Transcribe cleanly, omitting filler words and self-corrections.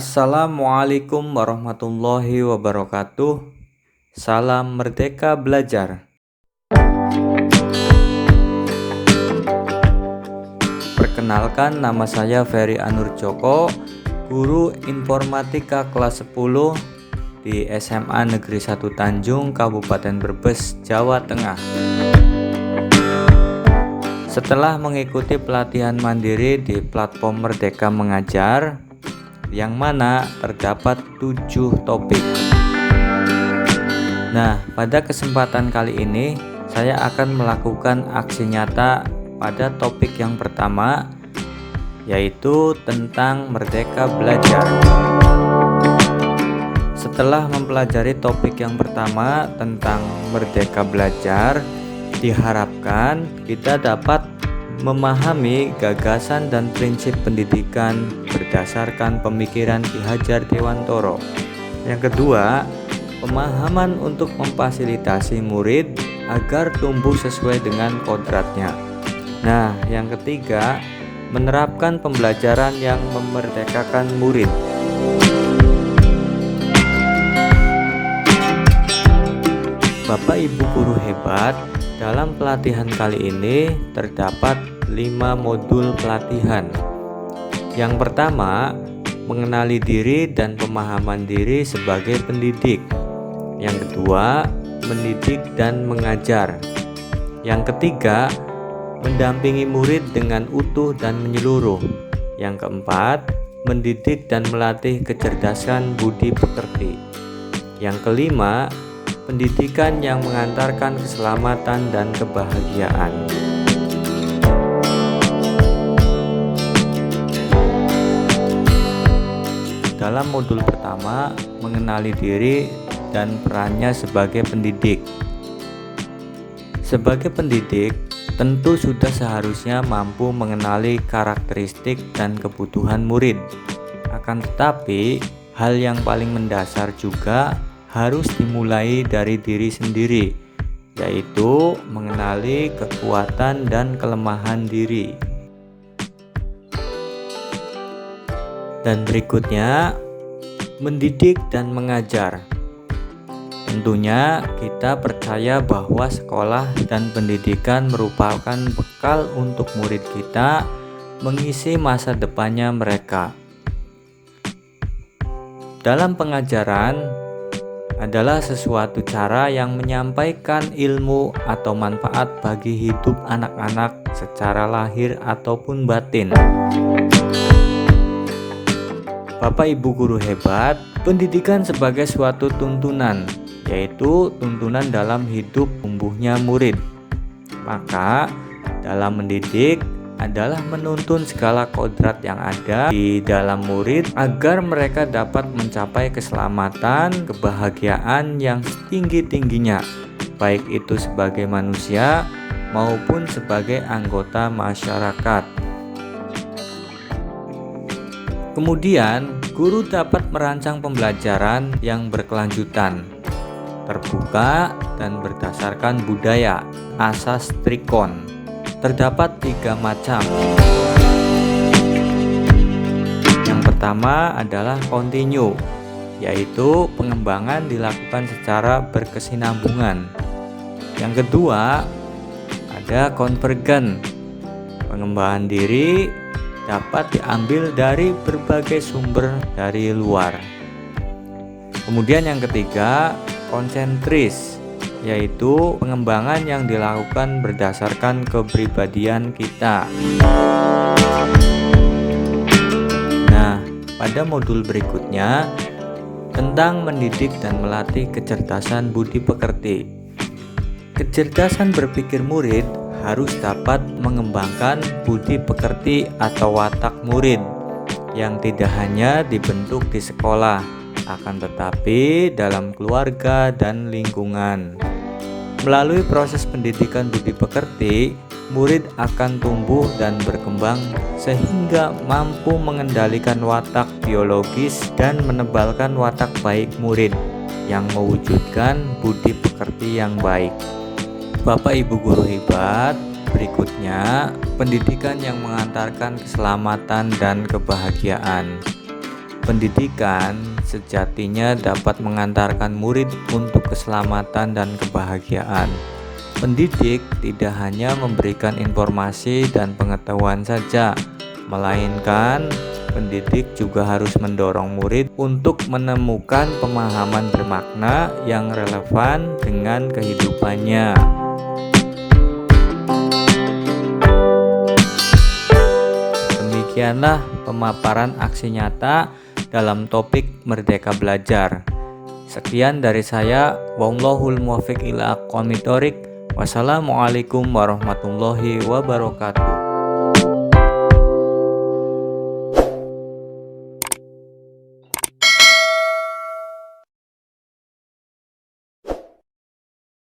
Assalamualaikum warahmatullahi wabarakatuh. Salam Merdeka Belajar. Perkenalkan, nama saya Ferry Anur Joko, guru informatika kelas 10 di SMA Negeri 1 Tanjung, Kabupaten Brebes, Jawa Tengah. Setelah mengikuti pelatihan mandiri di platform Merdeka Mengajar, yang mana terdapat 7 topik. Nah, pada kesempatan kali ini saya akan melakukan aksi nyata pada topik yang pertama, yaitu tentang Merdeka Belajar. Setelah mempelajari topik yang pertama tentang Merdeka Belajar, diharapkan kita dapat memahami gagasan dan prinsip pendidikan berdasarkan pemikiran Ki Hajar Dewantoro. Yang kedua, pemahaman untuk memfasilitasi murid agar tumbuh sesuai dengan kodratnya. Nah, yang ketiga, menerapkan pembelajaran yang memerdekakan murid. Bapak Ibu guru hebat, dalam pelatihan kali ini terdapat 5 modul pelatihan. Yang pertama, mengenali diri dan pemahaman diri sebagai pendidik. Yang kedua, mendidik dan mengajar. Yang ketiga, mendampingi murid dengan utuh dan menyeluruh. Yang keempat, mendidik dan melatih kecerdasan budi pekerti. Yang kelima, pendidikan yang mengantarkan keselamatan dan kebahagiaan. Dalam modul pertama, mengenali diri dan perannya sebagai pendidik. Sebagai pendidik, tentu sudah seharusnya mampu mengenali karakteristik dan kebutuhan murid. Akan tetapi, hal yang paling mendasar juga harus dimulai dari diri sendiri, yaitu mengenali kekuatan dan kelemahan diri. Dan berikutnya, mendidik dan mengajar. Tentunya kita percaya bahwa sekolah dan pendidikan merupakan bekal untuk murid kita mengisi masa depannya mereka. Dalam pengajaran adalah sesuatu cara yang menyampaikan ilmu atau manfaat bagi hidup anak-anak secara lahir ataupun batin. Bapak Ibu guru hebat, pendidikan sebagai suatu tuntunan, yaitu tuntunan dalam hidup tumbuhnya murid. Maka dalam mendidik adalah menuntun segala kodrat yang ada di dalam murid agar mereka dapat mencapai keselamatan, kebahagiaan yang setinggi-tingginya, baik itu sebagai manusia maupun sebagai anggota masyarakat. Kemudian, guru dapat merancang pembelajaran yang berkelanjutan, terbuka, dan berdasarkan budaya, asas Trikon. Terdapat 3 macam. Yang pertama adalah continue, yaitu pengembangan dilakukan secara berkesinambungan. Yang kedua ada convergent, pengembangan diri dapat diambil dari berbagai sumber dari luar. Kemudian yang ketiga konsentris, yaitu pengembangan yang dilakukan berdasarkan kepribadian kita. Nah, pada modul berikutnya tentang mendidik dan melatih kecerdasan budi pekerti. Kecerdasan berpikir murid harus dapat mengembangkan budi pekerti atau watak murid yang tidak hanya dibentuk di sekolah, akan tetapi dalam keluarga dan lingkungan. Melalui proses pendidikan budi pekerti, murid akan tumbuh dan berkembang sehingga mampu mengendalikan watak biologis dan menebalkan watak baik murid yang mewujudkan budi pekerti yang baik. Bapak Ibu guru hebat, berikutnya pendidikan yang mengantarkan keselamatan dan kebahagiaan. Pendidikan sejatinya dapat mengantarkan murid untuk keselamatan dan kebahagiaan. Pendidik tidak hanya memberikan informasi dan pengetahuan saja, melainkan pendidik juga harus mendorong murid untuk menemukan pemahaman bermakna yang relevan dengan kehidupannya. Demikianlah pemaparan aksi nyata dalam topik Merdeka Belajar. Sekian dari saya. Wallahul muwaffiq ila aqwamit thoriq. Wassalamualaikum warahmatullahi wabarakatuh.